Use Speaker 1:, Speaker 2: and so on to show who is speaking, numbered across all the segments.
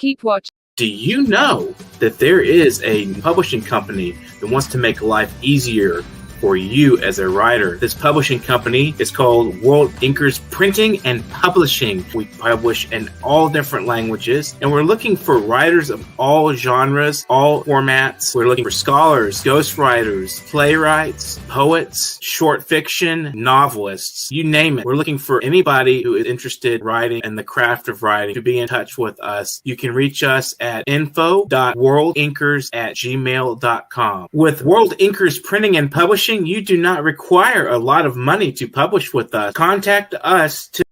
Speaker 1: Keep watching.
Speaker 2: Do you know that there is a publishing company that wants to make life easier for you as a writer? This publishing company is called World Inkers Printing and Publishing. We publish in all different languages, and we're looking for writers of all genres, all formats. We're looking for scholars, ghostwriters, playwrights, poets, short fiction, novelists, you name it. We're looking for anybody who is interested in writing and the craft of writing to be in touch with us. You can reach us at info.worldinkers@gmail.com. With World Inkers Printing and Publishing, you do not require a lot of money to publish with us. Contact us to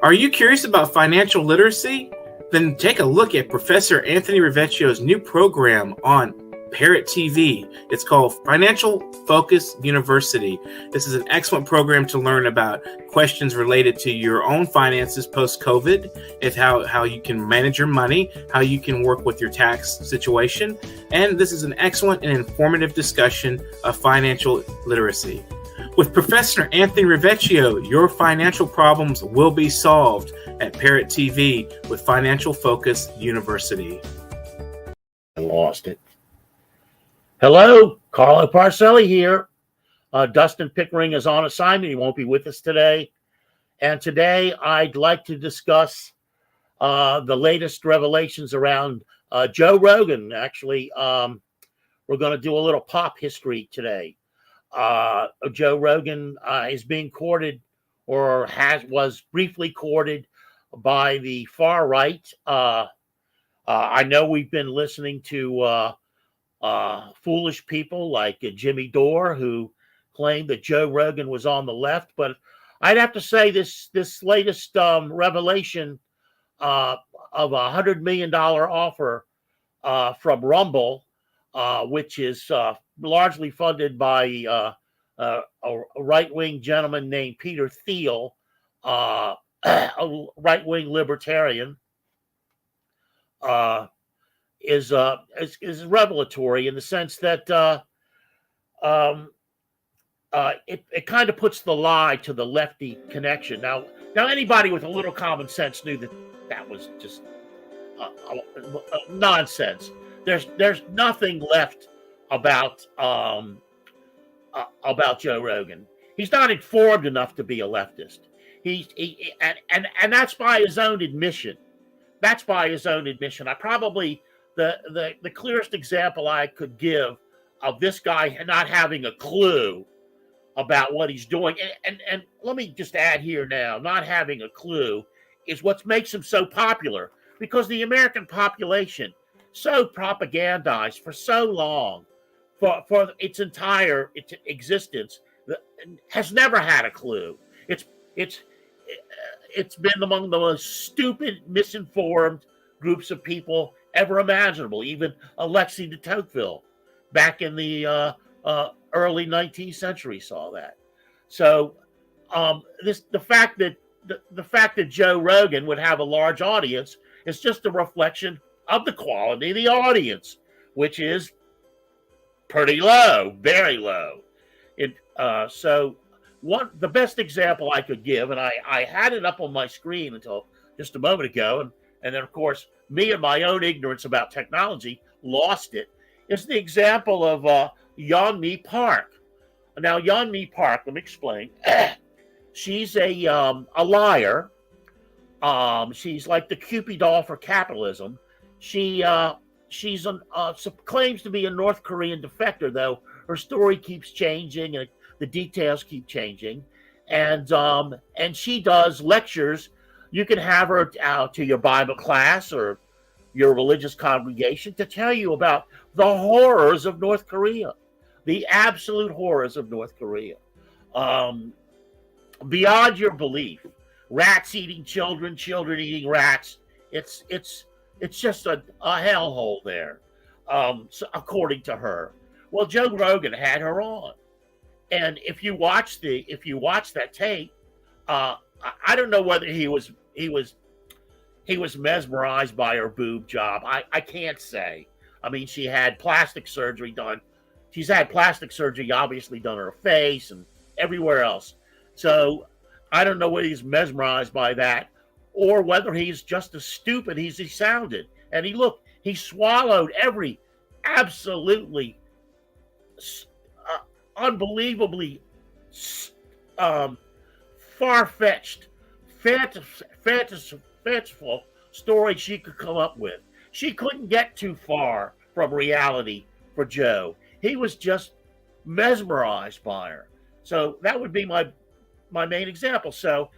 Speaker 2: Are you curious about financial literacy? Then take a look at Professor Anthony Rivecchio's new program on Parrot TV. It's called Financial Focus University. This is an excellent program to learn about questions related to your own finances post-COVID, if how you can manage your money, how you can work with your tax situation. And this is an excellent and informative discussion of financial literacy. With Professor Anthony Rivecchio, your financial problems will be solved at Parrot TV with Financial Focus University.
Speaker 3: I lost it. Hello, Carlo Parcelli here. Dustin Pickering is on assignment. He won't be with us today. And today I'd like to discuss the latest revelations around Joe Rogan. Actually, we're going to do a little pop history today. Joe Rogan is being courted, or was briefly courted, by the far right. I know we've been listening to foolish people like Jimmy Dore, who claimed that Joe Rogan was on the left, but I'd have to say this latest revelation of $100 million offer from Rumble, which is largely funded by a right-wing gentleman named Peter Thiel, a right-wing libertarian, is revelatory in the sense that it kind of puts the lie to the lefty connection. Now anybody with a little common sense knew that was just nonsense. There's nothing left about Joe Rogan. He's not informed enough to be a leftist. And that's by his own admission. That's by his own admission. I probably the clearest example I could give of this guy not having a clue about what he's doing, and let me just add here now, not having a clue is what makes him so popular, because the American population so propagandized for so long, for its entire existence, has never had a clue. It's been among the most stupid, misinformed groups of people ever imaginable. Even Alexis de Tocqueville back in the early 19th century saw that. So the fact that Joe Rogan would have a large audience is just a reflection of the quality of the audience, which is pretty low, very low. The best example I could give, and I had it up on my screen until just a moment ago, and then of course me and my own ignorance about technology lost it, is the example of Yeonmi Park. Now Yeonmi Park, let me explain. She's a liar. She's like the Cupid doll for capitalism. She's claims to be a North Korean defector, though her story keeps changing and the details keep changing. And she does lectures. You can have her out to your Bible class or your religious congregation to tell you about the horrors of North Korea, the absolute horrors of North Korea, beyond your belief. Rats eating children, children eating rats. It's just a hellhole there, so according to her. Well, Joe Rogan had her on, and if you watch that tape, I don't know whether he was mesmerized by her boob job. I can't say. I mean, she had plastic surgery done. She's had plastic surgery obviously done on her face and everywhere else. So I don't know whether he's mesmerized by that or whether he's just as stupid as he sounded. And he swallowed every absolutely unbelievably far-fetched, fanciful story she could come up with. She couldn't get too far from reality for Joe. He was just mesmerized by her. So that would be my main example. So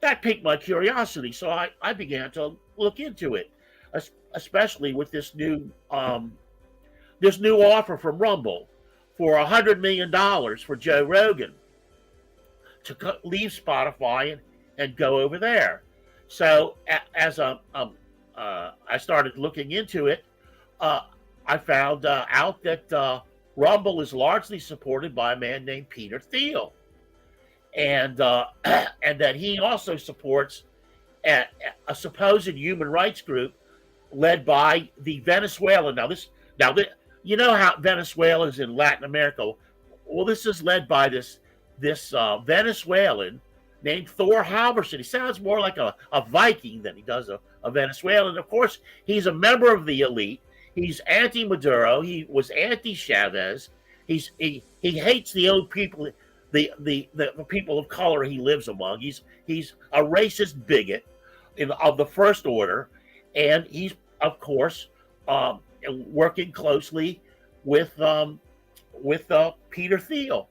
Speaker 3: that piqued my curiosity. So I began to look into it, especially with this new offer from Rumble for $100 million for Joe Rogan to leave Spotify and go over there. So as I started looking into it, I found out that Rumble is largely supported by a man named Peter Thiel, and that he also supports a supposed human rights group led by the Venezuelan. Now, you know how Venezuela is in Latin America. Well, this is led by this Venezuelan named Thor Halvorsen. He sounds more like a Viking than he does a Venezuelan. Of course, he's a member of the elite. He's anti-Maduro. He was anti-Chavez. He hates the old people, the people of color he lives among. He's a racist bigot of the first order, and he's of course working closely with Peter Thiel.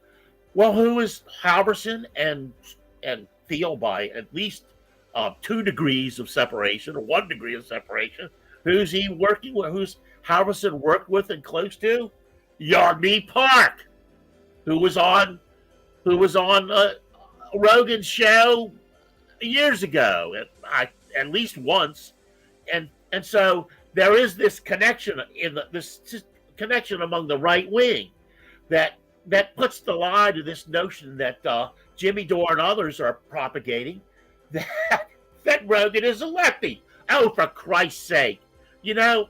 Speaker 3: Well, who is Halvorsen and Thiel by at least 2 degrees of separation or 1 degree of separation? Who's he working with? Who's Halvorsen worked with and close to? Yardney Park, who was on Rogan's show years ago, at least once, and so there is this connection this connection among the right wing that puts the lie to this notion that Jimmy Dore and others are propagating that Rogan is a lefty. Oh, for Christ's sake! You know,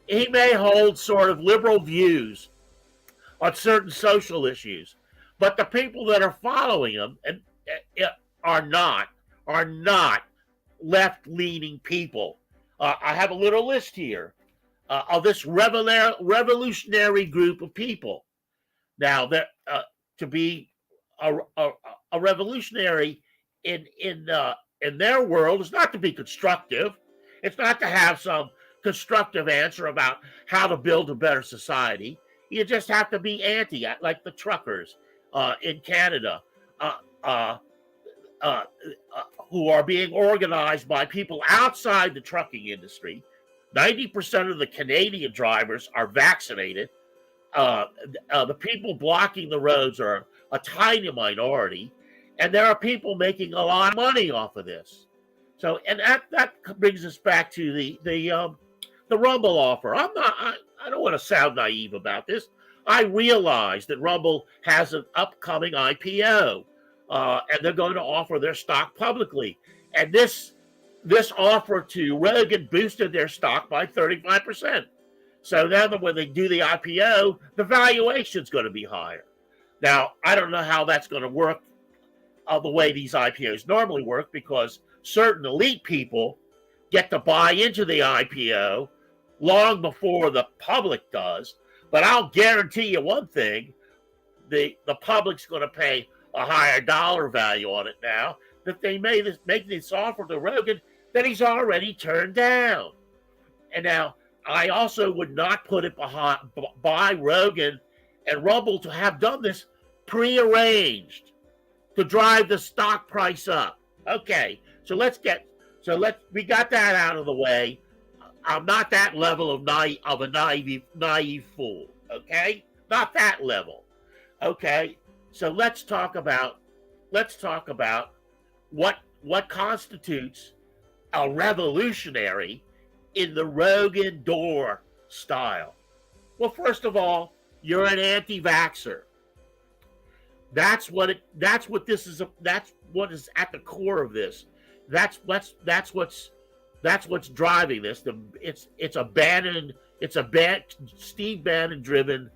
Speaker 3: he may hold sort of liberal views on certain social issues, but the people that are following him are not left-leaning people. I have a little list here of this revolutionary group of people. Now, to be a revolutionary in their world is not to be constructive. It's not to have some constructive answer about how to build a better society. You just have to be anti, like the truckers in Canada, who are being organized by people outside the trucking industry. 90% of the Canadian drivers are vaccinated. The people blocking the roads are a tiny minority, and there are people making a lot of money off of this. So, and that brings us back to the Rumble offer. I don't want to sound naive about this. I realize that Rumble has an upcoming IPO, and they're going to offer their stock publicly. And this offer to Rogan boosted their stock by 35%. So now that when they do the IPO, the valuation is going to be higher. Now, I don't know how that's going to work the way these IPOs normally work, because certain elite people get to buy into the IPO long before the public does. But I'll guarantee you one thing, the public's going to pay a higher dollar value on it now that they make this offer to Rogan that he's already turned down. And now, I also would not put it by Rogan and Rumble to have done this prearranged to drive the stock price up. Okay, so we got that out of the way. I'm not that level of a naive fool. Okay, not that level. Okay, so let's talk about what constitutes a revolutionary in the Rogan Dore style. Well, first of all, you're an anti-vaxxer. That's what this is. That's what is at the core of this. That's what's driving this. It's a Steve Bannon driven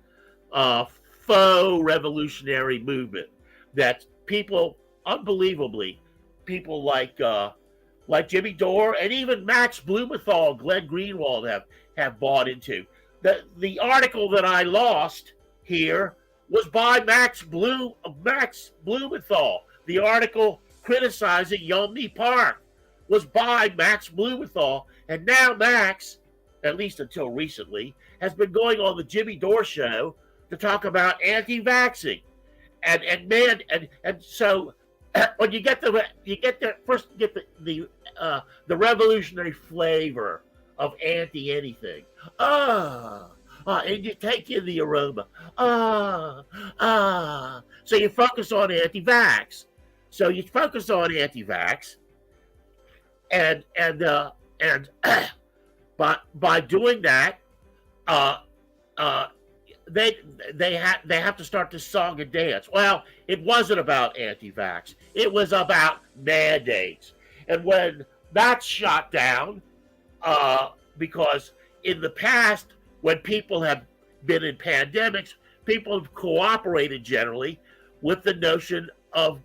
Speaker 3: faux revolutionary movement. that people, unbelievably, people like Jimmy Dore and even Max Blumenthal, Glenn Greenwald have bought into. The article that I lost here was by Max Blumenthal. The article criticizing Yeonmi Park was by Max Blumenthal, and now Max, at least until recently, has been going on the Jimmy Dore show to talk about anti-vaxxing, and so when you get the revolutionary flavor of anti-anything, and you take in the aroma, so you focus on anti-vax. So you focus on anti-vax, and by doing that, they have to start this song and dance. Well, it wasn't about anti-vax. It was about mandates. And when that's shot down, because in the past, when people have been in pandemics, people have cooperated generally with the notion of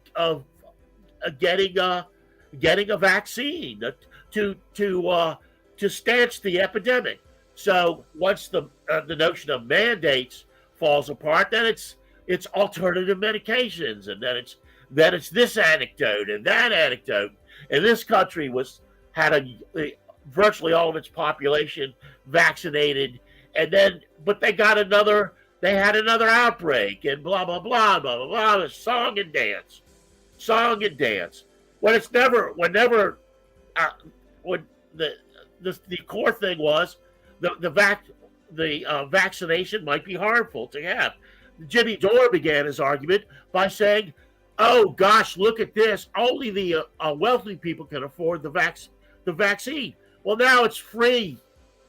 Speaker 3: getting a vaccine to stanch the epidemic. So once the notion of mandates falls apart, then it's alternative medications, and then it's this anecdote and that anecdote. And this country had virtually all of its population vaccinated, but they had another outbreak, and blah blah blah blah blah blah. Song and dance. When the core thing was the vaccination might be harmful to have. Jimmy Dore began his argument by saying, "Oh gosh, look at this! Only the wealthy people can afford the vaccine." Well, now it's free.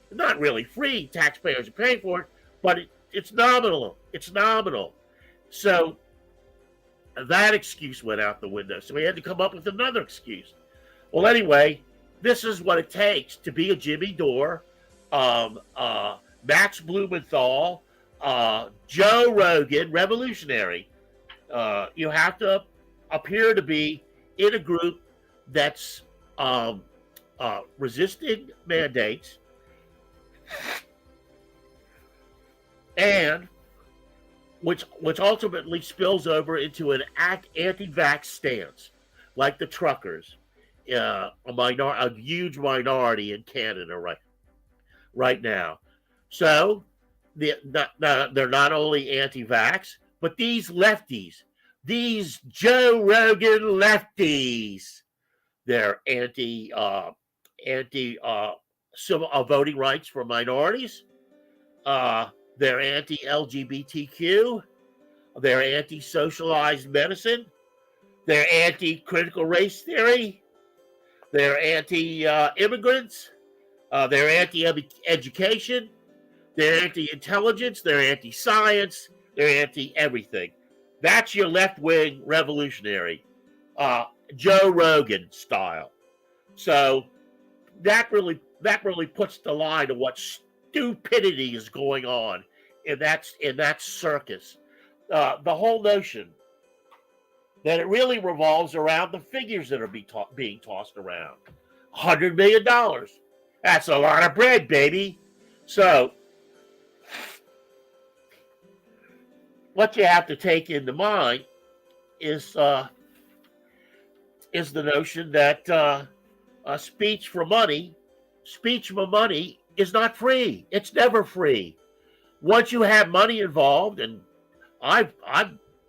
Speaker 3: Not really free. Taxpayers are paying for it, but it's nominal. It's nominal. So that excuse went out the window. So we had to come up with another excuse. Well, anyway, this is what it takes to be a Jimmy Dore, Max Blumenthal, Joe Rogan revolutionary. You have to appear to be in a group that's resisting mandates, and which ultimately spills over into an anti-vax stance, like the truckers, a huge minority in Canada right now. So they're not only anti-vax, but these lefties, these Joe Rogan lefties, they're anti civil voting rights for minorities. They're anti-LGBTQ. They're anti-socialized medicine. They're anti-critical race theory. They're anti-immigrants. They're anti-education. They're anti-intelligence. They're anti-science. They're anti-everything. That's your left-wing revolutionary, Joe Rogan style. So that really puts the line of what stupidity is going on in that circus. The whole notion that it really revolves around the figures that are being tossed around. $100 million. That's a lot of bread, baby. So what you have to take into mind is the notion that speech for money is not free. It's never free. Once you have money involved, and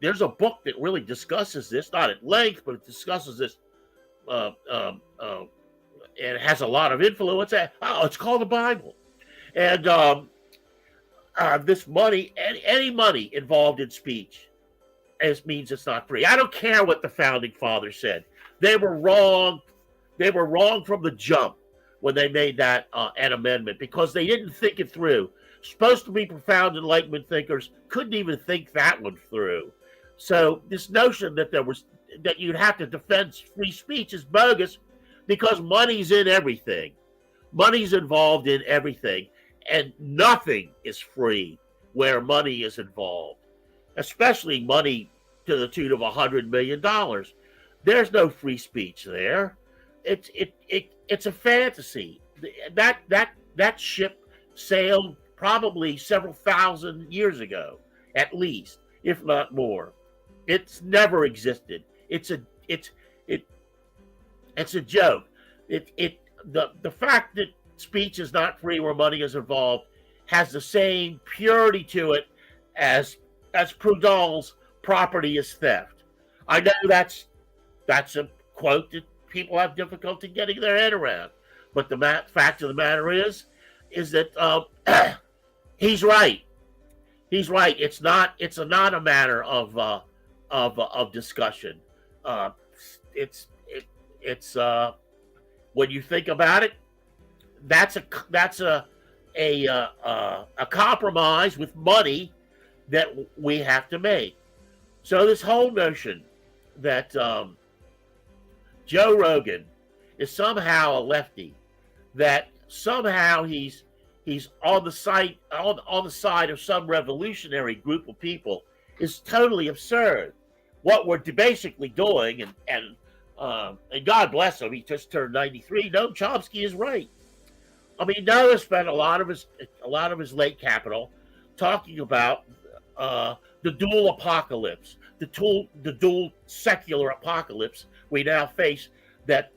Speaker 3: there's a book that really discusses this, not at length, but it discusses this. It has a lot of influence. It's called the Bible, and this money, any money involved in speech, means it's not free. I don't care what the founding fathers said; they were wrong. They were wrong from the jump when they made that an amendment, because they didn't think it through. Supposed to be profound Enlightenment thinkers, couldn't even think that one through. So this notion that you'd have to defend free speech is bogus, because money's in everything. Money's involved in everything, and nothing is free where money is involved, especially money to the tune of $100 million. There's no free speech there. It's a fantasy. That ship sailed probably several thousand years ago, at least, if not more. It's never existed. It's a joke. The fact that speech is not free where money is involved has the same purity to it as Proudhon's property is theft. I know that's a quote that people have difficulty getting their head around, but the fact of the matter is that he's right. He's right. It's not a matter of discussion. It's when you think about it, that's a compromise with money that we have to make. So this whole notion that Joe Rogan is somehow a lefty, that somehow he's on the side of some revolutionary group of people, is totally absurd. What we're basically doing, and God bless him, he just turned 93. Noam Chomsky is right. I mean, Noah spent a lot of his late capital talking about the dual apocalypse, the dual secular apocalypse we now face. That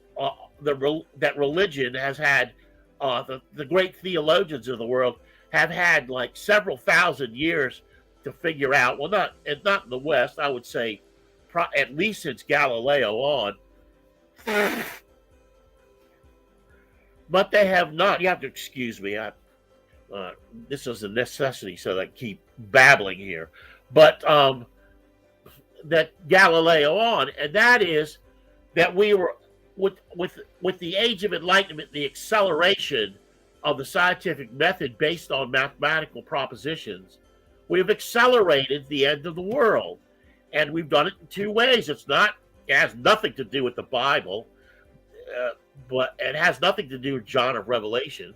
Speaker 3: religion has had, the great theologians of the world have had like several thousand years to figure out. Well, not in the West, I would say, at least since Galileo on. But they have not. You have to excuse me. This is a necessity, so I keep babbling here. But that Galileo on, and that is that we were with the age of enlightenment, the acceleration of the scientific method based on mathematical propositions. We have accelerated the end of the world, and we've done it in two ways. It has nothing to do with the Bible. But it has nothing to do with John of Revelation.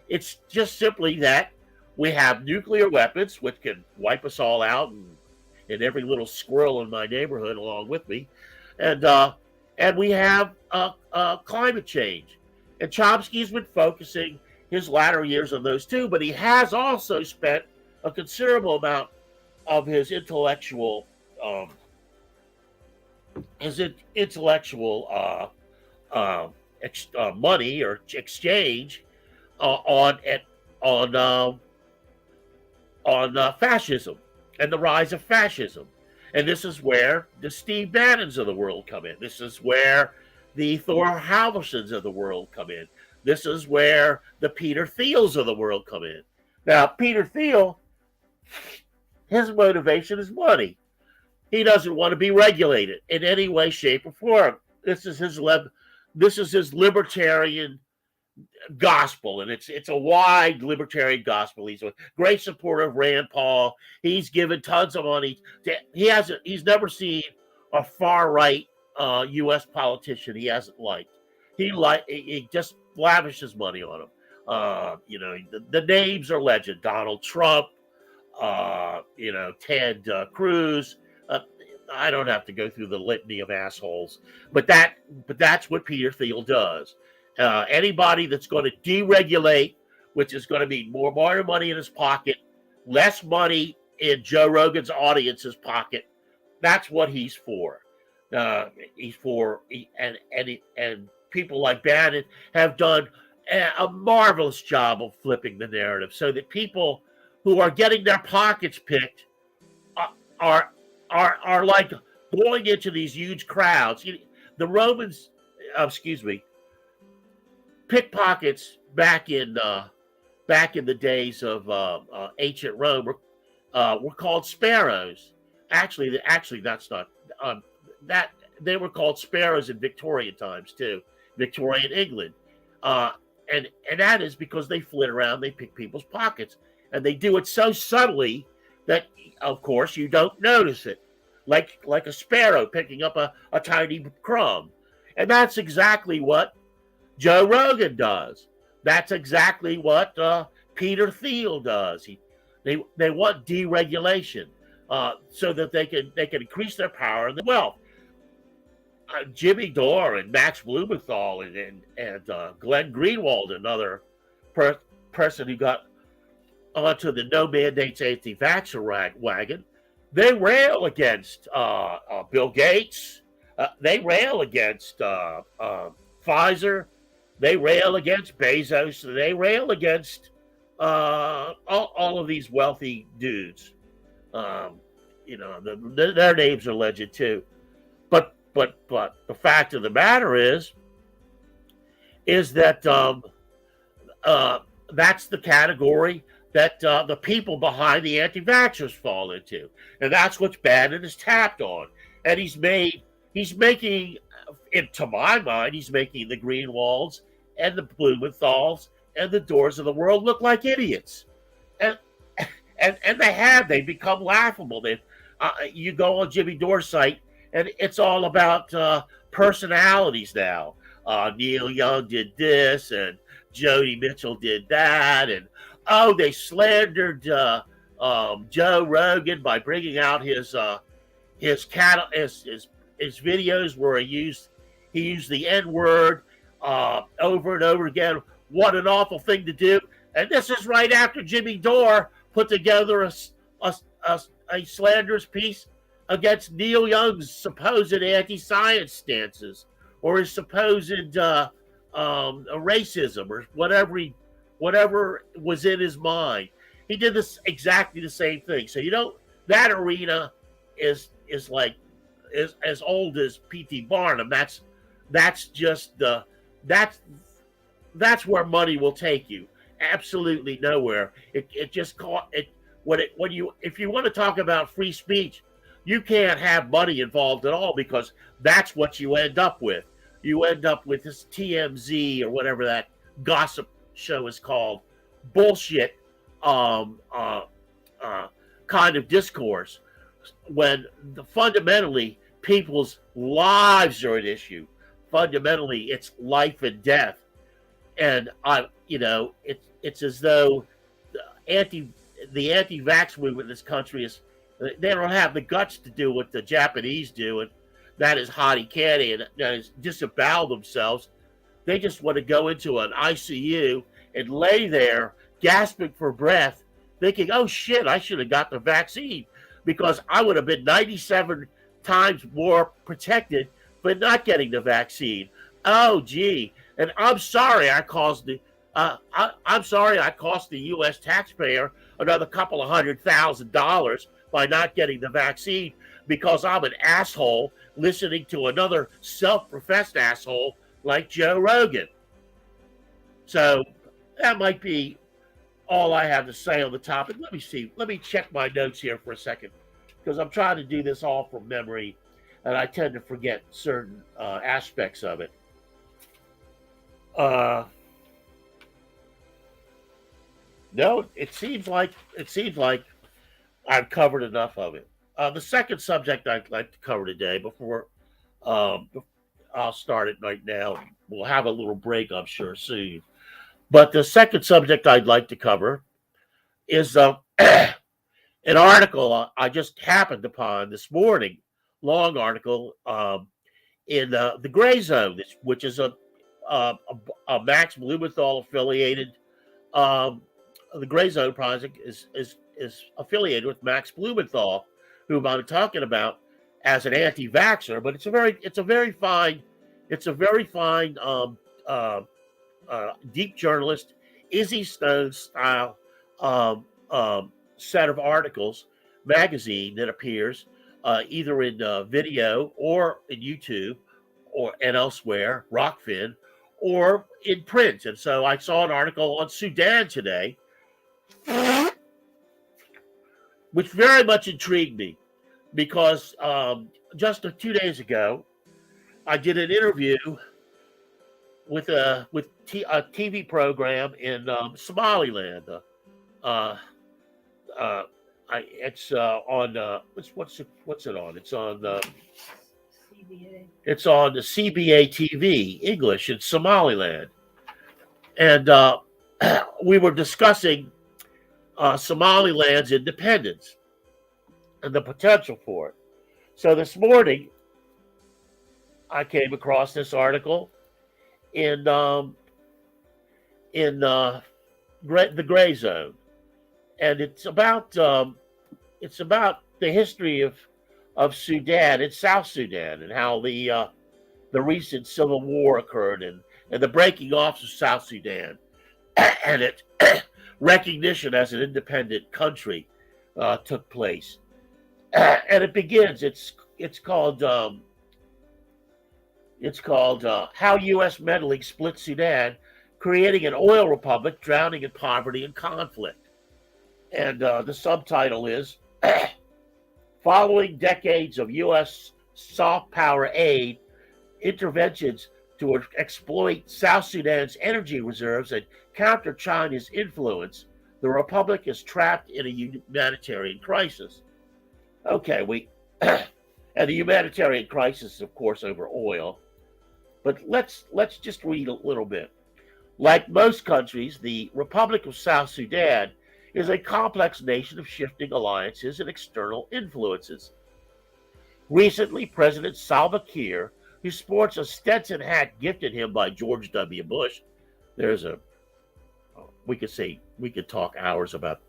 Speaker 3: It's just simply that we have nuclear weapons, which can wipe us all out, and every little squirrel in my neighborhood along with me, and we have climate change. And Chomsky's been focusing his latter years on those two, but he has also spent a considerable amount of his intellectual money or exchange on fascism and the rise of fascism. And this is where the Steve Bannons of the world come in. This is where the Thor Halvorsons of the world come in. This is where the Peter Thiels of the world come in. Now, Peter Thiel, his motivation is money. He doesn't want to be regulated in any way, shape, or form. This is his libertarian gospel, and it's a wide libertarian gospel. He's a great supporter of Rand Paul. He's given tons of money. He's never seen a far right U.S. politician he hasn't liked. He just lavishes money on him. The names are legend. Donald Trump, Ted Cruz. I don't have to go through the litany of assholes, but that's what Peter Thiel does. Anybody that's going to deregulate, which is going to mean more money in his pocket, less money in Joe Rogan's audience's pocket, that's what he's for. And people like Bannon have done a marvelous job of flipping the narrative so that people who are getting their pockets picked are like going into these huge crowds. The Romans, pickpockets back in the days of ancient Rome were called sparrows. Actually, that's not that. They were called sparrows in Victorian times too, Victorian England, and that is because they flit around, they pick people's pockets, and they do it so subtly that, of course, you don't notice it, like a sparrow picking up a tiny crumb. And that's exactly what Joe Rogan does. That's exactly what Peter Thiel does. They want deregulation. so that they can increase their power and their wealth. Jimmy Dore and Max Blumenthal and Glenn Greenwald, another person who got onto the no mandates anti-vaxxer wagon, they rail against Bill Gates. They rail against Pfizer. They rail against Bezos. They rail against all of these wealthy dudes. Their names are legend too. But the fact of the matter is that that's the category that the people behind the anti-vaxxers fall into, and that's what Bannon is tapped on. And he's making, to my mind, he's making the Greenwalds and the Blumenthals and the Doors of the world look like idiots, and they've become laughable. You go on Jimmy Dore's site, and it's all about personalities now. Neil Young did this, and Joni Mitchell did that, and they slandered Joe Rogan by bringing out his videos where he used the N-word over and over again. What an awful thing to do! And this is right after Jimmy Dore put together a slanderous piece against Neil Young's supposed anti-science stances, or his supposed racism, or whatever was in his mind. He did this exactly the same thing. So that arena is like as old as P.T. Barnum. That's where money will take you. Absolutely nowhere. If you want to talk about free speech, you can't have money involved at all, because that's what you end up with. You end up with this TMZ or whatever that gossip show is called, bullshit kind of discourse, when fundamentally people's lives are at issue. Fundamentally, it's life and death. And it's as though the anti-vax movement in this country they don't have the guts to do what the Japanese do, and that is hotty-catty, and that is disavow themselves. They just want to go into an ICU and lay there gasping for breath, thinking, oh shit, I should have got the vaccine, because I would have been 97 times more protected for not getting the vaccine. Oh gee, and I'm sorry I caused the U.S. taxpayer another couple of $100,000 by not getting the vaccine, because I'm an asshole listening to another self-professed asshole like Joe Rogan. So that might be all I have to say on the topic. Let me see. Let me check my notes here for a second, because I'm trying to do this all from memory, and I tend to forget certain aspects of it. No, it seems like I've covered enough of it. The second subject I'd like to cover today, before I'll start it right now. We'll have a little break, I'm sure, soon. But the second subject I'd like to cover is an article I just happened upon this morning, long article in the Gray Zone, which is a Max Blumenthal affiliated. The Gray Zone project is affiliated with Max Blumenthal, whom I'm talking about as an anti-vaxxer, but it's a very fine deep journalist, Izzy Stone style set of articles, magazine that appears either in video or in YouTube and elsewhere, Rockfin, or in print. And so I saw an article on Sudan today, which very much intrigued me, because just 2 days ago, I did an interview with a TV program in Somaliland. It's on what's it on? It's on CBA. It's on the CBA TV English in Somaliland, and we were discussing Somaliland's independence. and the potential for it. So this morning, I came across this article in the gray zone, and it's about the history of Sudan and South Sudan, and how the recent civil war occurred, and the breaking off of South Sudan and its recognition as an independent country took place. And it begins. It's called How U.S. Meddling Split Sudan, Creating an Oil Republic, Drowning in Poverty and Conflict. And the subtitle is Following Decades of U.S. Soft Power Aid Interventions to Exploit South Sudan's Energy Reserves and Counter China's Influence, the Republic is trapped in a humanitarian crisis. Okay, and the humanitarian crisis, of course, over oil. But let's just read a little bit. Like most countries, the Republic of South Sudan is a complex nation of shifting alliances and external influences. Recently, President Salva Kiir, who sports a Stetson hat gifted him by George W. Bush, we could talk hours about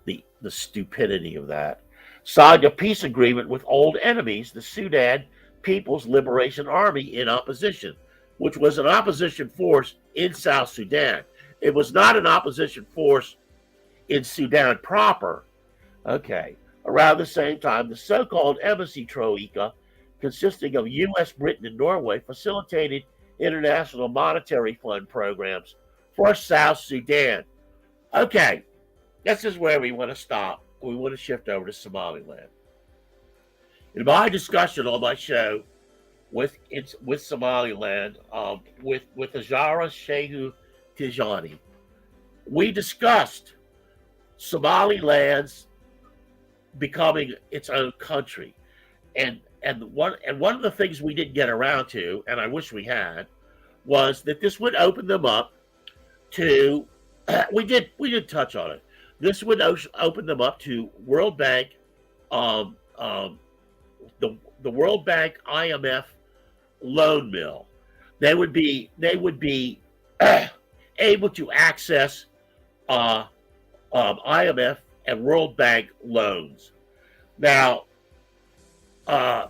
Speaker 3: the stupidity of that, signed a peace agreement with old enemies, the Sudan People's Liberation Army, in opposition, which was an opposition force in South Sudan. It was not an opposition force in Sudan proper. Okay. Around the same time, the so-called embassy troika, consisting of U.S., Britain, and Norway, facilitated International Monetary Fund programs for South Sudan. Okay, this is where we want to stop. We want to shift over to Somaliland. In my discussion on my show with Somaliland, with Azara Shehu Tijani, we discussed Somaliland's becoming its own country, and one of the things we didn't get around to, and I wish we had, was that this would open them up to. We did touch on it. This would open them up to World Bank, the World Bank IMF loan mill. They would be able to access IMF and World Bank loans. Now, the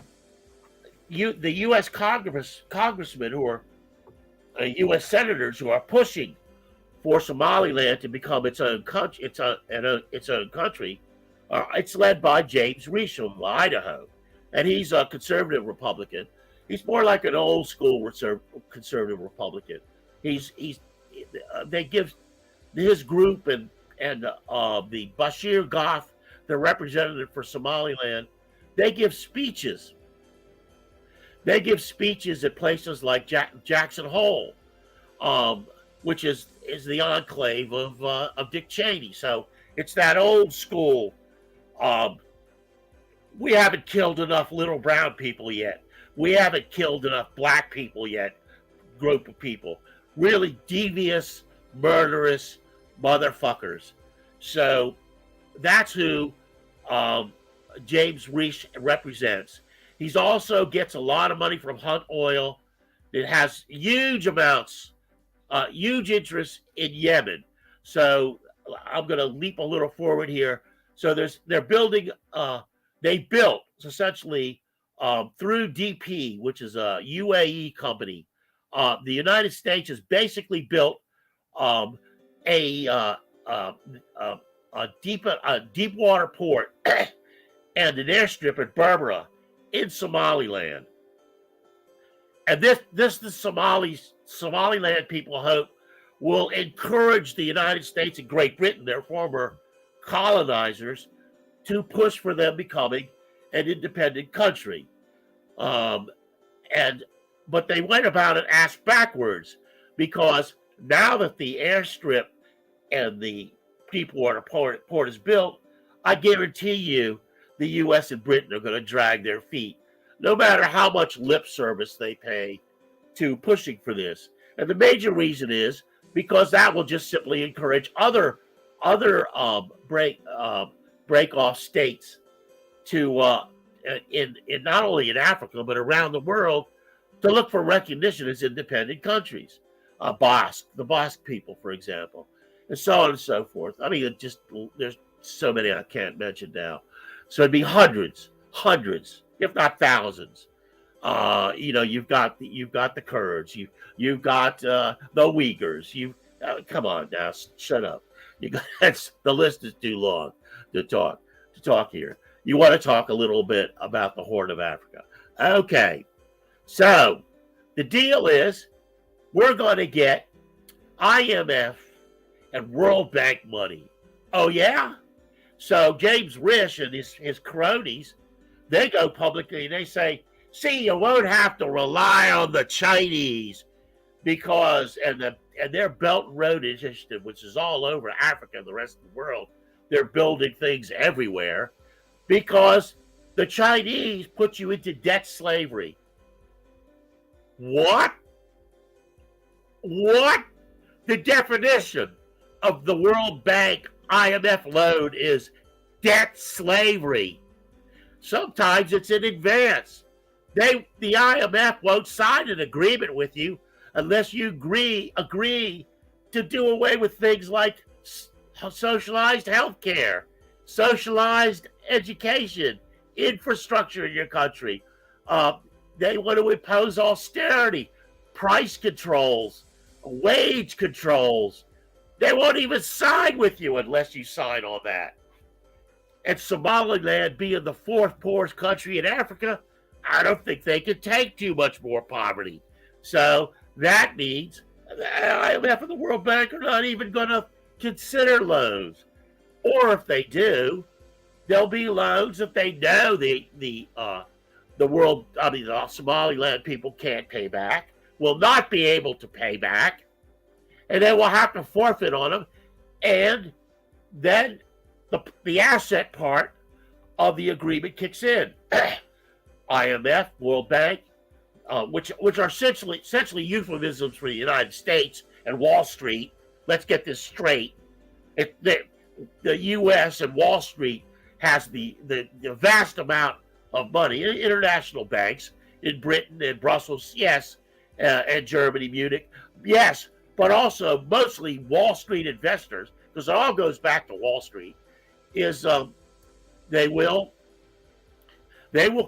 Speaker 3: U.S. congressmen who are U.S. senators who are pushing for Somaliland to become its own country, it's led by James Reese from Idaho, and he's a conservative Republican. He's more like an old school conservative Republican. They give his group and the Bashir Goth, the representative for Somaliland, they give speeches. They give speeches at places like Jackson Hole, which is the enclave of Dick Cheney. So it's that old school. We haven't killed enough little brown people yet. We haven't killed enough black people yet. Group of people, really devious, murderous motherfuckers. So that's who James Reese represents. He's also gets a lot of money from Hunt Oil. It has huge amounts, huge interest in Yemen. So I'm going to leap a little forward here. So they're building. They built essentially through DP, which is a UAE company. The United States has basically built a deep water port and an airstrip at Berbera in Somaliland. And this the Somaliland people hope will encourage the United States and Great Britain, their former colonizers, to push for them becoming an independent country. But they went about it ass backwards, because now that the airstrip and the Deepwater port is built, I guarantee you the U.S. and Britain are going to drag their feet, no matter how much lip service they pay to pushing for this. And the major reason is because that will just simply encourage other break off states to in not only in Africa but around the world to look for recognition as independent countries. The Basque people, for example, and so on and so forth. I mean, there's so many I can't mention now. So it'd be hundreds, if not thousands. You've got the Kurds, you've got the Uyghurs. Come on now, shut up. The list is too long to talk here. You want to talk a little bit about the Horn of Africa? Okay, so the deal is we're going to get IMF and World Bank money. Oh yeah. So James Risch and his cronies, they go publicly and they say, see, you won't have to rely on the Chinese because, and their Belt and Road Initiative, which is all over Africa and the rest of the world, they're building things everywhere because the Chinese put you into debt slavery. What? The definition of the World Bank IMF loan is debt slavery. Sometimes it's in advance. The IMF won't sign an agreement with you unless you agree to do away with things like socialized health care, socialized education, infrastructure in your country. They want to impose austerity, price controls, wage controls. They won't even sign with you unless you sign on that. And Somaliland being the fourth poorest country in Africa, I don't think they can take too much more poverty. So that means the IMF and the World Bank are not even going to consider loans. Or if they do, there'll be loans that they know the Somaliland people can't pay back, will not be able to pay back, and they will have to forfeit on them. And then the asset part of the agreement kicks in. IMF, World Bank, which are essentially euphemisms for the United States and Wall Street. Let's get this straight. The U.S. and Wall Street has the vast amount of money. International banks in Britain and Brussels, yes, and Germany, Munich, yes, but also mostly Wall Street investors, because it all goes back to Wall Street, is they will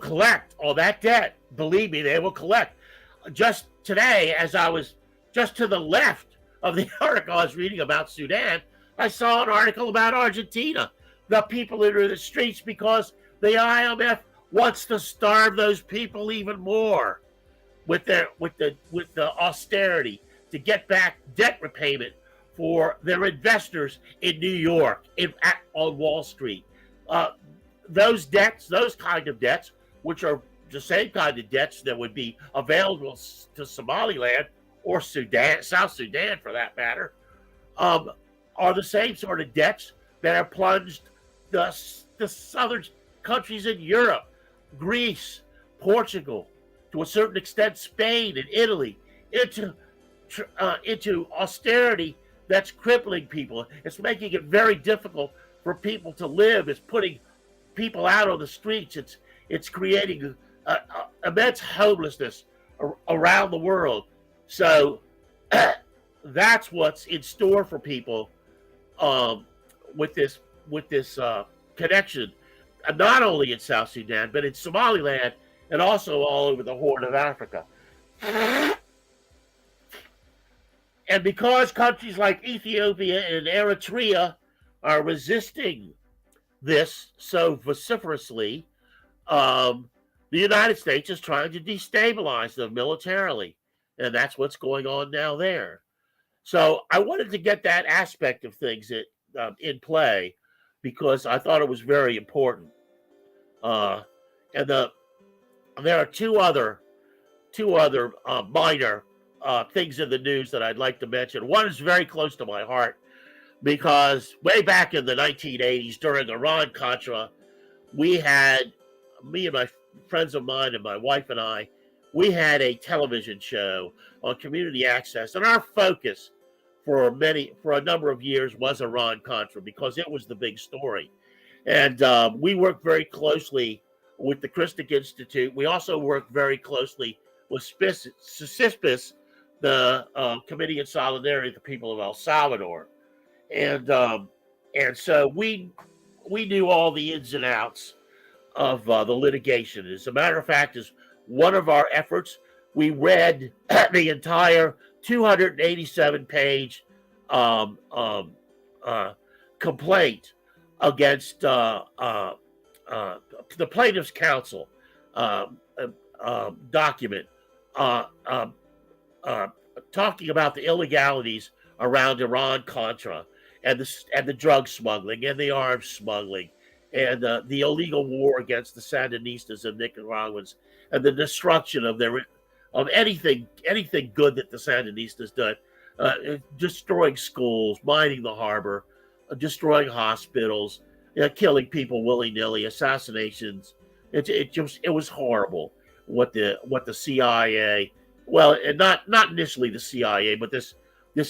Speaker 3: collect all that debt. Believe me, they will collect. Just today, as I was just to the left of the article I was reading about Sudan, I saw an article about Argentina. The people that are in the streets because the IMF wants to starve those people even more with the austerity to get back debt repayment for their investors in New York, on Wall Street. Those kind of debts, which are the same kind of debts that would be available to Somaliland or Sudan, South Sudan for that matter, are the same sort of debts that have plunged the southern countries in Europe, Greece, Portugal, to a certain extent Spain and Italy, into austerity that's crippling people. It's making it very difficult for people to live. It's putting people out on the streets. It's creating immense homelessness around the world. So that's what's in store for people with this connection, not only in South Sudan but in Somaliland and also all over the Horn of Africa. And because countries like Ethiopia and Eritrea are resisting this so vociferously, the United States is trying to destabilize them militarily. And that's what's going on now there. So I wanted to get that aspect of things in play because I thought it was very important. And there are two other minor things in the news that I'd like to mention. One is very close to my heart because way back in the 1980s during Iran-Contra, me and my friends of mine and my wife and I, we had a television show on community access, and our focus for a number of years was Iran-Contra because it was the big story. And we work very closely with the Christic Institute. We also work very closely with CISPIS, the Committee in Solidarity of the People of El Salvador. And so we knew all the ins and outs of the litigation. As a matter of fact, as one of our efforts, we read the entire 287-page complaint against the plaintiff's counsel document talking about the illegalities around Iran-Contra and the drug smuggling and the arms smuggling and the illegal war against the Sandinistas and Nicaraguans and the destruction of anything good that the Sandinistas did, destroying schools, mining the harbor, destroying hospitals, killing people willy-nilly, assassinations. It was horrible what the CIA, well, and not initially the CIA, but this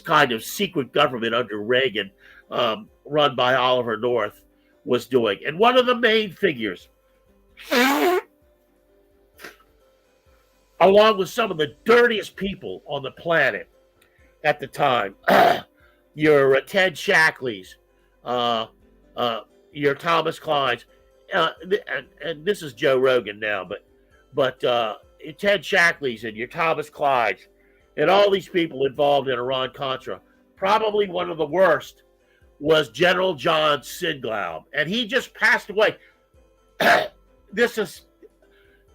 Speaker 3: kind of secret government under Reagan, run by Oliver North, was doing. And one of the main figures, along with some of the dirtiest people on the planet at the time, your Ted Shackley's, your Thomas Klein's, and this is Joe Rogan now, but Ted Shackley's and your Thomas Klein's, and all these people involved in Iran-Contra. Probably one of the worst was General John Siglaub, and he just passed away. This is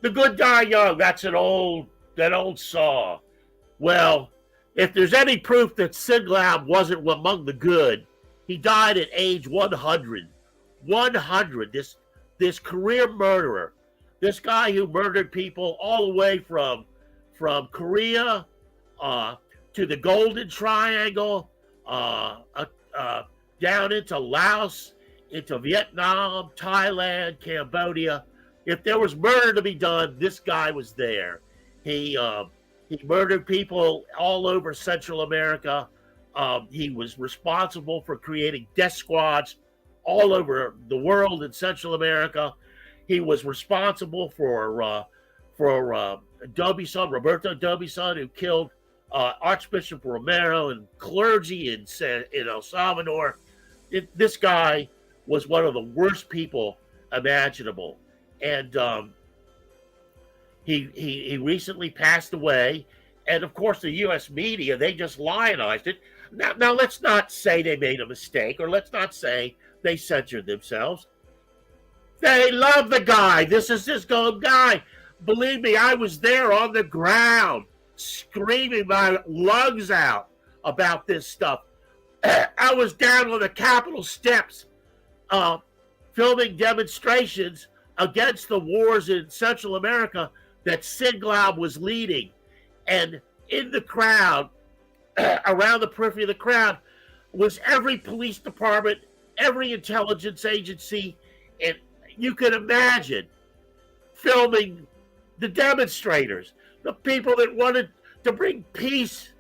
Speaker 3: The Good Die Young. That's that old saw. Well, if there's any proof that Siglaub wasn't among the good, he died at age 100. 100. This career murderer, this guy who murdered people all the way from Korea to the Golden Triangle, down into Laos, into Vietnam, Thailand, Cambodia. If there was murder to be done, this guy was there. He murdered people all over Central America. He was responsible for creating death squads all over the world in Central America. He was responsible for Roberto Dobison, who killed Archbishop Romero and clergy in El Salvador. This guy was one of the worst people imaginable, and he recently passed away. And of course, the U.S. media, they just lionized it. Now let's not say they made a mistake, or let's not say they censored themselves. They love the guy. This is this guy. Believe me, I was there on the ground, screaming my lungs out about this stuff. I was down on the Capitol steps, filming demonstrations against the wars in Central America that Siglaub was leading. And in the crowd, around the periphery of the crowd, was every police department, every intelligence agency, and you can imagine filming the demonstrators, the people that wanted to bring peace,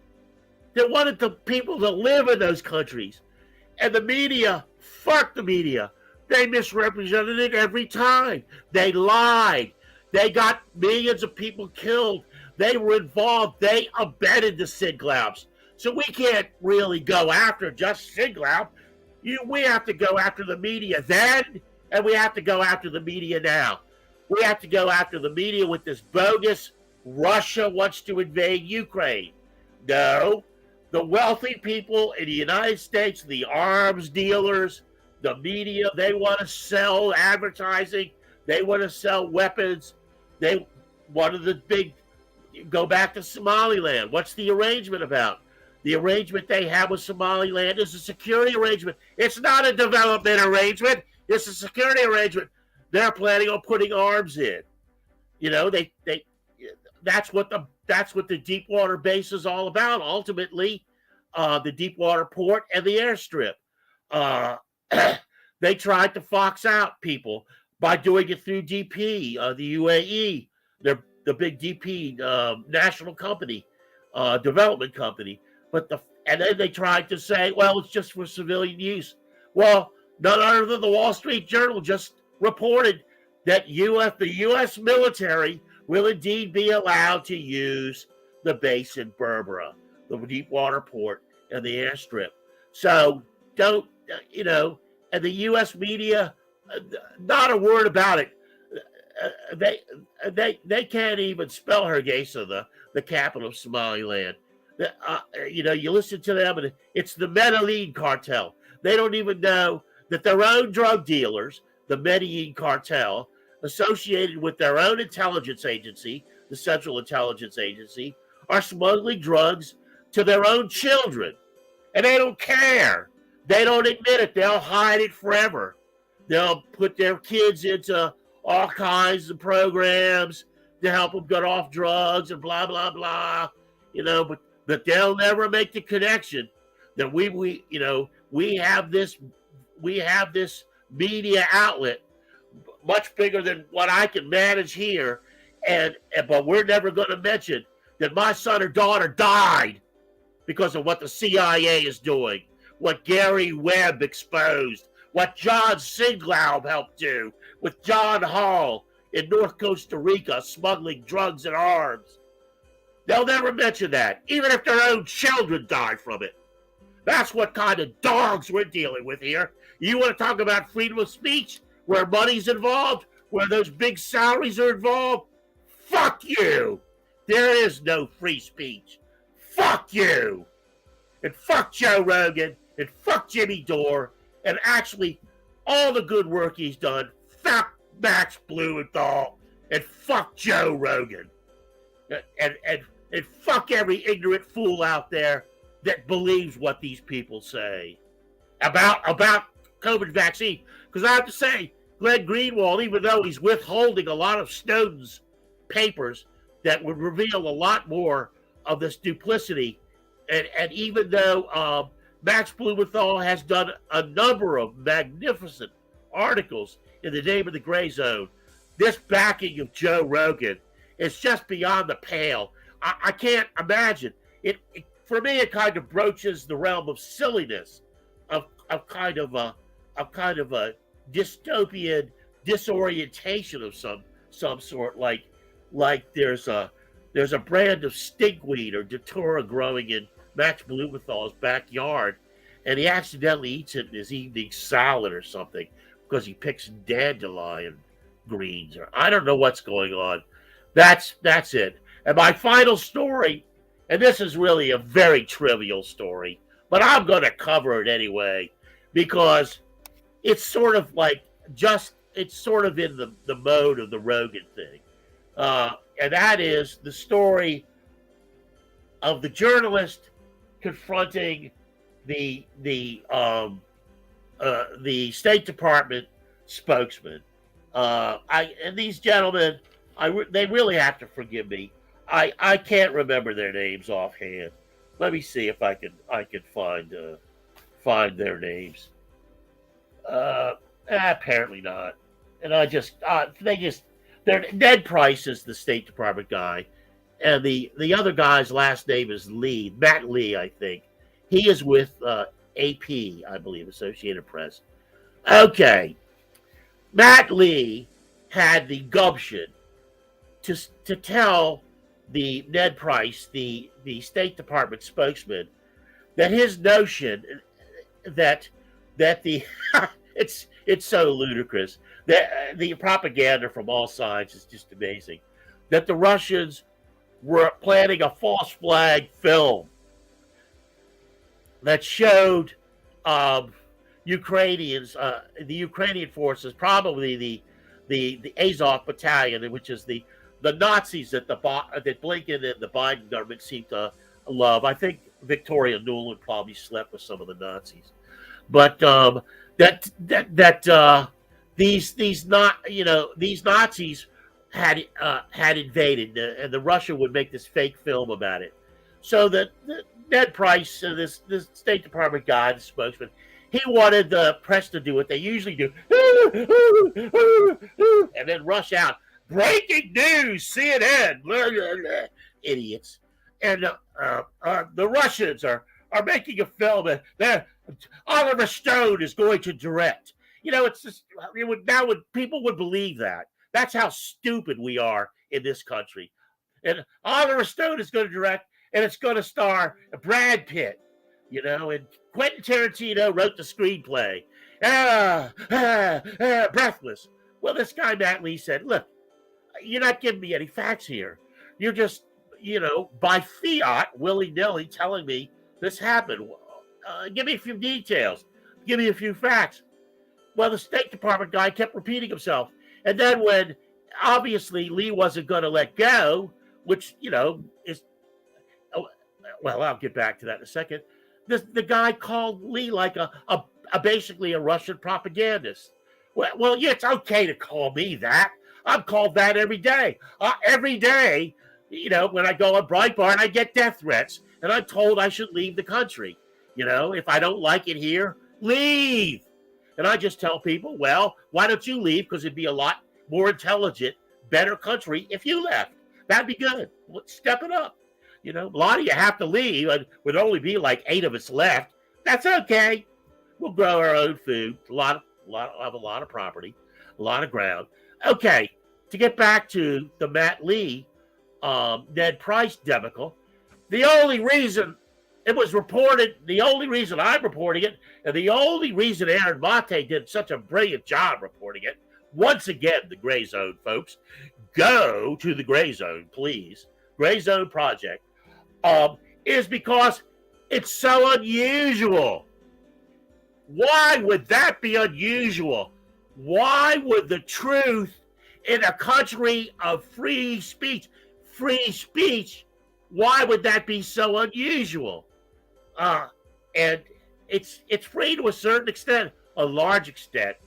Speaker 3: that wanted the people to live in those countries. And the media, fuck the media. They misrepresented it every time. They lied. They got millions of people killed. They were involved. They abetted the Siglaubs. So we can't really go after just Siglaub. We have to go after the media then, and we have to go after the media now. We have to go after the media with this bogus Russia wants to invade Ukraine. No, the wealthy people in the United States, the arms dealers, the media, they want to sell advertising. They want to sell weapons. One of the big, go back to Somaliland. What's the arrangement about? The arrangement they have with Somaliland is a security arrangement. It's not a development arrangement. It's a security arrangement. They're planning on putting arms in. You know, that's what the deep water base is all about. Ultimately, the deep water port and the airstrip. They tried to fox out people by doing it through DP, the UAE, the big DP national company, development company. And then they tried to say, well, it's just for civilian use. Well, None other than the Wall Street Journal just reported that the U.S. military will indeed be allowed to use the base in Berbera, the deepwater port, and the airstrip. So don't, and the U.S. media, not a word about it. They can't even spell Hargeisa, the capital of Somaliland. You listen to them, and it's the Medellin cartel. They don't even know that their own drug dealers, the Medellin cartel, associated with their own intelligence agency, the Central Intelligence Agency, are smuggling drugs to their own children. And they don't care. They don't admit it. They'll hide it forever. They'll put their kids into all kinds of programs to help them get off drugs and blah, blah, blah. But they'll never make the connection that we have this media outlet much bigger than what I can manage here, but we're never going to mention that my son or daughter died because of what the CIA is doing, what Gary Webb exposed, what John Singlaub helped do with John Hall in North Costa Rica smuggling drugs and arms. They'll never mention that, even if their own children die from it. That's what kind of dogs we're dealing with here. You want to talk about freedom of speech, where money's involved, where those big salaries are involved? Fuck you. There is no free speech. Fuck you. And fuck Joe Rogan, and fuck Jimmy Dore, and actually all the good work he's done. Fuck Max Blumenthal, and fuck Joe Rogan. And fuck every ignorant fool out there that believes what these people say about COVID vaccine. Because I have to say, Glenn Greenwald, even though he's withholding a lot of Snowden's papers that would reveal a lot more of this duplicity, and even though Max Blumenthal has done a number of magnificent articles in the name of the gray zone, this backing of Joe Rogan is just beyond the pale. I can't imagine it. For me, it kind of broaches the realm of silliness, of kind of a dystopian disorientation of some sort. Like there's a brand of stinkweed or datura growing in Max Blumenthal's backyard, and he accidentally eats it in his evening salad or something because he picks dandelion greens, or I don't know what's going on. That's it. And my final story, and this is really a very trivial story, but I'm going to cover it anyway because it's sort of it's sort of in the mode of the Rogan thing. And that is the story of the journalist confronting the State Department spokesman. And these gentlemen, they really have to forgive me. I can't remember their names offhand. Let me see if I can find their names. Apparently not. And Ned Price is the State Department guy, and the other guy's last name is Lee, Matt Lee, I think. He is with AP, I believe, Associated Press. Okay, Matt Lee had the gumption to tell the Ned Price, the State Department spokesman, that his notion that the it's so ludicrous that the propaganda from all sides is just amazing, that the Russians were planning a false flag film that showed Ukrainians, the Ukrainian forces, probably the Azov battalion, which is the Nazis that Blinken and the Biden government seem to love. I think Victoria Nuland probably slept with some of the Nazis, but these Nazis had invaded, and the Russia would make this fake film about it. So that Ned Price, this State Department guy, the spokesman, he wanted the press to do what they usually do, and then rush out. Breaking news, CNN, blah, blah, blah. Idiots. And the Russians are are making a film, and Oliver Stone is going to direct. It's just people would believe that. That's how stupid we are in this country. And Oliver Stone is going to direct, and it's going to star Brad Pitt. And Quentin Tarantino wrote the screenplay. Breathless. Well, this guy Matt Lee said, "Look, you're not giving me any facts here. You're just, by fiat, willy-nilly telling me this happened. Give me a few details. Give me a few facts." Well, the State Department guy kept repeating himself. And then when, obviously, Lee wasn't going to let go, which, is... well, I'll get back to that in a second. The guy called Lee like basically a Russian propagandist. Well, yeah, it's okay to call me that. I'm called that every day. Every day, when I go on Breitbart, I get death threats, and I'm told I should leave the country. If I don't like it here, leave. And I just tell people, well, why don't you leave? Because it'd be a lot more intelligent, better country if you left. That'd be good. Step it up. A lot of you have to leave. And would only be like 8 of us left. That's okay. We'll grow our own food. Have a lot of property, a lot of ground. Okay, to get back to the Matt Lee, Ned Price debacle, the only reason it was reported, the only reason I'm reporting it, and the only reason Aaron Mate did such a brilliant job reporting it, once again, the Gray Zone, folks, go to the Gray Zone, please. Gray Zone Project, is because it's so unusual. Why would that be unusual? Why would the truth in a country of free speech, why would that be so unusual? And it's free to a certain extent, a large extent,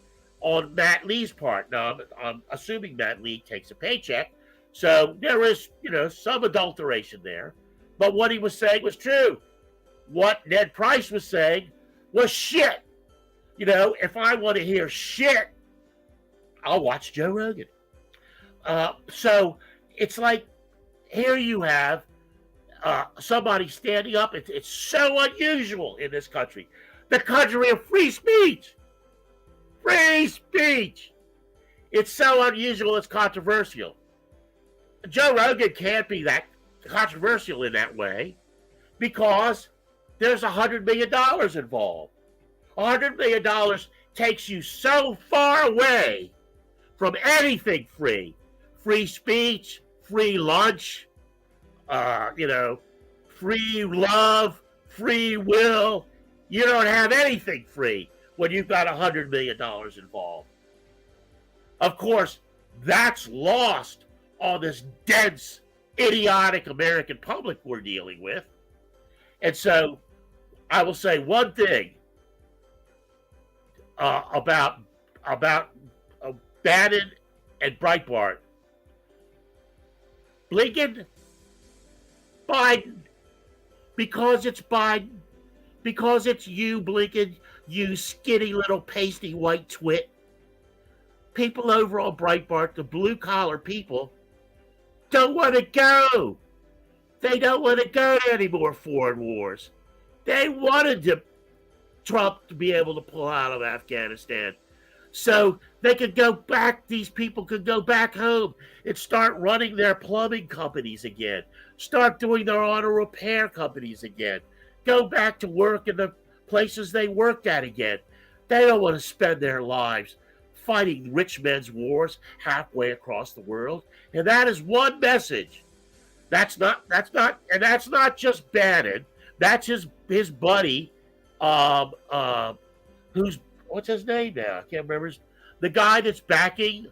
Speaker 3: on Matt Lee's part. Now, I'm assuming Matt Lee takes a paycheck, so there is, some adulteration there. But what he was saying was true. What Ned Price was saying was shit. If I want to hear shit, I'll watch Joe Rogan. So it's like, here you have somebody standing up. It's so unusual in this country. The country of free speech. Free speech. It's so unusual, it's controversial. Joe Rogan can't be that controversial in that way because there's $100 million involved. $100 million takes you so far away from anything free. Free speech, free lunch, free love, free will. You don't have anything free when you've got $100 million involved. Of course, that's lost on this dense, idiotic American public we're dealing with. And so I will say one thing about Bannon and Breitbart. Blinken, Biden, because it's Biden, because it's you, Blinken, you skinny little pasty white twit. People over on Breitbart, the blue-collar people, don't want to go. They don't want to go to any more foreign wars. They wanted Trump to be able to pull out of Afghanistan so they could go back, these people could go back home and start running their plumbing companies again, start doing their auto repair companies again, go back to work in the places they worked at again. They don't want to spend their lives fighting rich men's wars halfway across the world. And that is one message. That's not just Bannon. That's his buddy, who's, what's his name now? I can't remember. The guy that's backing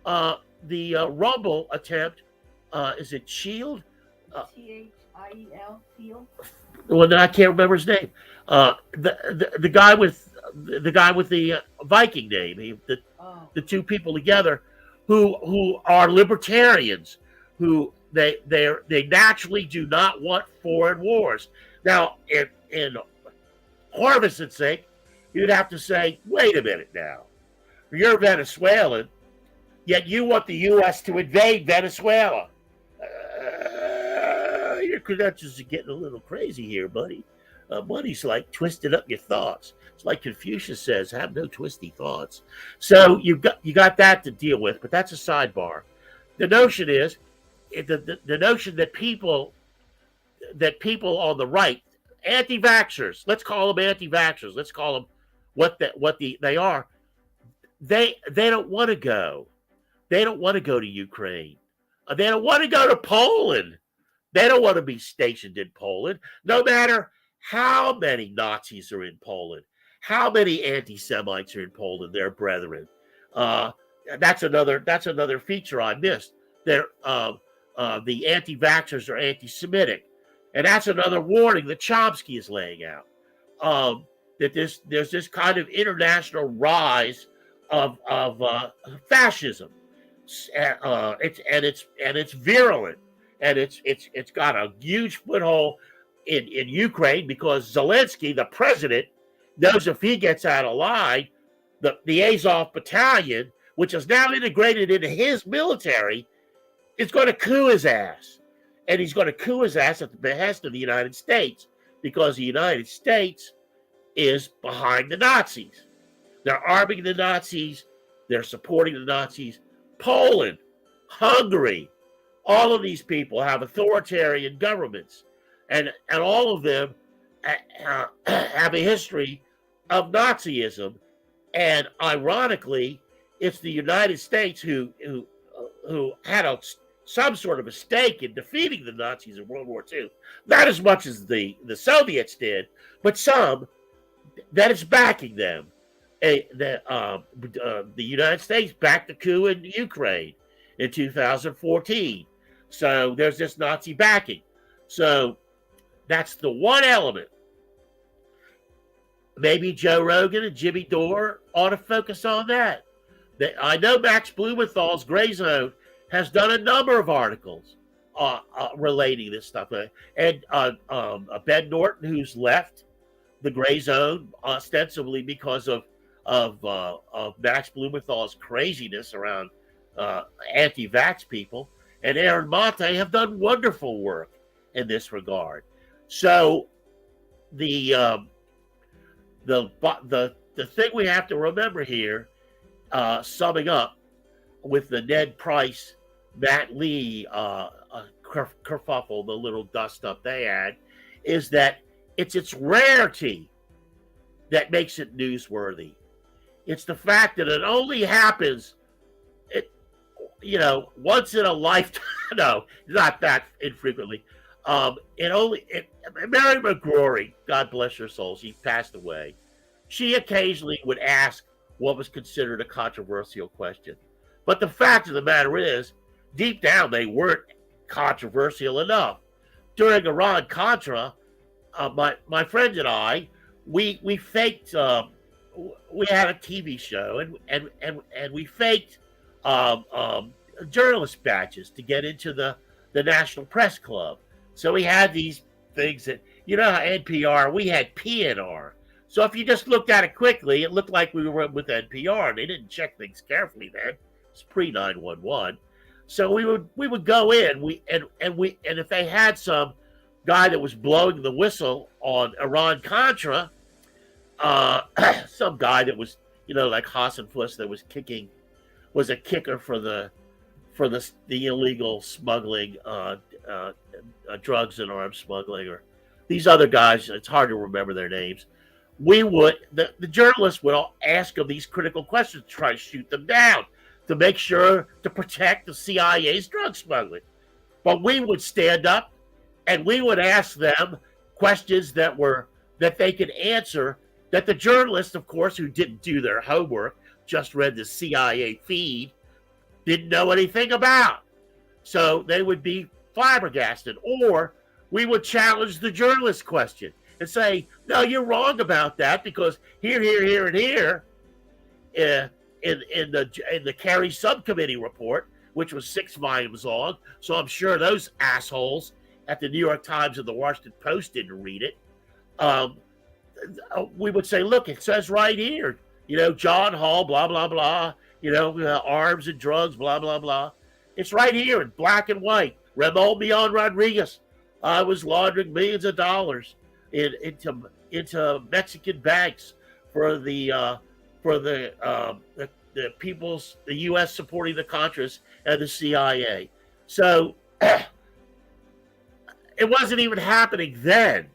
Speaker 3: the Rumble attempt. Is it Shield? Thiel, Shield. Well, I can't remember his name. The guy with the Viking name. The two people together who are libertarians, who they naturally do not want foreign wars. Now, in Harvest's sake, you'd have to say, wait a minute now. You're Venezuelan, yet you want the U.S. to invade Venezuela. Your credentials are getting a little crazy here, buddy. Money's like twisting up your thoughts. It's like Confucius says, "Have no twisty thoughts." So you got that to deal with, but that's a sidebar. The notion is the notion that people on the right, anti-vaxxers, let's call them anti-vaxxers, let's call them they are. They don't want to go. They don't want to go to Ukraine. They don't want to go to Poland. They don't want to be stationed in Poland, no matter how many Nazis are in Poland, how many anti-Semites are in Poland, their brethren. That's another feature I missed. The anti-vaxxers are anti-Semitic, and that's another warning that Chomsky is laying out. That there's this kind of international rise of fascism. It's virulent, and it's got a huge foothold in Ukraine because Zelensky, the president, knows if he gets out of line, the Azov battalion, which is now integrated into his military, is going to coup his ass, and he's going to coup his ass at the behest of the United States because the United States is behind the Nazis. They're arming the Nazis. They're supporting the Nazis. Poland, Hungary, all of these people have authoritarian governments, and all of them have a history of Nazism. And ironically, it's the United States who had some sort of a stake in defeating the Nazis in World War II. Not as much as the Soviets did, but some that is backing them. The United States backed the coup in Ukraine in 2014. So there's this Nazi backing. So that's the one element. Maybe Joe Rogan and Jimmy Dore ought to focus on that. I know Max Blumenthal's Gray Zone has done a number of articles relating this stuff. And Ben Norton, who's left the Gray Zone ostensibly because of Max Blumenthal's craziness around anti-vax people, and Aaron Monte have done wonderful work in this regard. So the thing we have to remember here, summing up with the Ned Price, Matt Lee kerfuffle, the little dust up they had, is that it's its rarity that makes it newsworthy. It's the fact that it only happens, once in a lifetime. No, not that infrequently. Mary McGrory, God bless her soul, she passed away. She occasionally would ask what was considered a controversial question. But the fact of the matter is, deep down, they weren't controversial enough. During Iran-Contra, my friend and I, we faked. We had a TV show, and we faked journalist badges to get into the National Press Club. So we had these things that, how NPR, we had PNR. So if you just looked at it quickly, it looked like we were with NPR, and they didn't check things carefully then. It's pre-911. So we would go in, and if they had some guy that was blowing the whistle on Iran-Contra, some guy that was, like Hassenfuss, that was a kicker for the illegal smuggling, drugs and arms smuggling, or these other guys. It's hard to remember their names. The journalists would all ask them these critical questions to try to shoot them down, to make sure to protect the CIA's drug smuggling. But we would stand up and we would ask them questions that they could answer, that the journalists, of course, who didn't do their homework, just read the CIA feed, didn't know anything about. So they would be flabbergasted. Or we would challenge the journalist question and say, no, you're wrong about that, because here, and here, in the Kerry subcommittee report, which was 6 volumes long, so I'm sure those assholes at the New York Times and the Washington Post didn't read it. We would say, look, it says right here, John Hall, blah, blah, blah, arms and drugs, blah, blah, blah. It's right here in black and white. Ramon Mion Rodriguez was laundering millions of dollars. into Mexican banks for the people's the U.S. supporting the Contras and the CIA. So it wasn't even happening then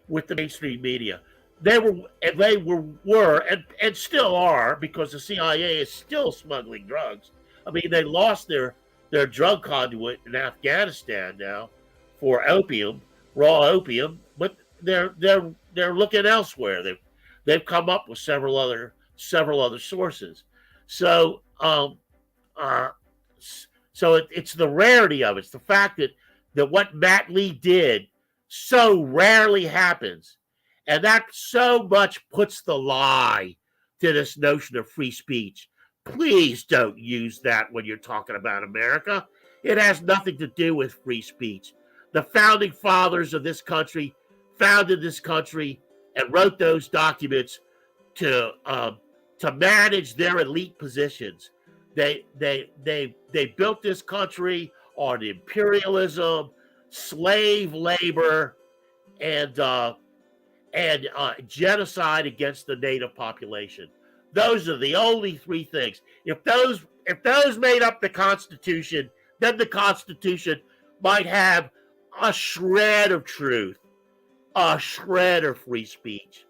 Speaker 3: with the mainstream media. They were and still are, because the CIA is still smuggling drugs. I mean, they lost their drug conduit in Afghanistan now for opium, raw opium, but they're looking elsewhere. They've come up with several other sources. So it's the rarity of it. It's the fact that what Matt Lee did so rarely happens. And that so much puts the lie to this notion of free speech. Please don't use that when you're talking about America. It has nothing to do with free speech. The founding fathers of this country founded this country and wrote those documents to manage their elite positions. They built this country on imperialism, slave labor, and genocide against the native population. Those are the only three things. If those made up the Constitution, then the Constitution might have a shred of truth, a shred of free speech.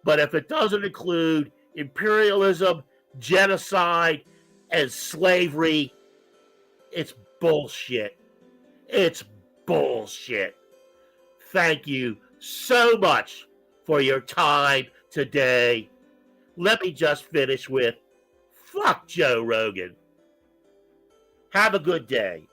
Speaker 3: But if it doesn't include imperialism, genocide, and slavery, it's bullshit. It's bullshit. Thank you so much for your time today. Let me just finish with, fuck Joe Rogan. Have a good day.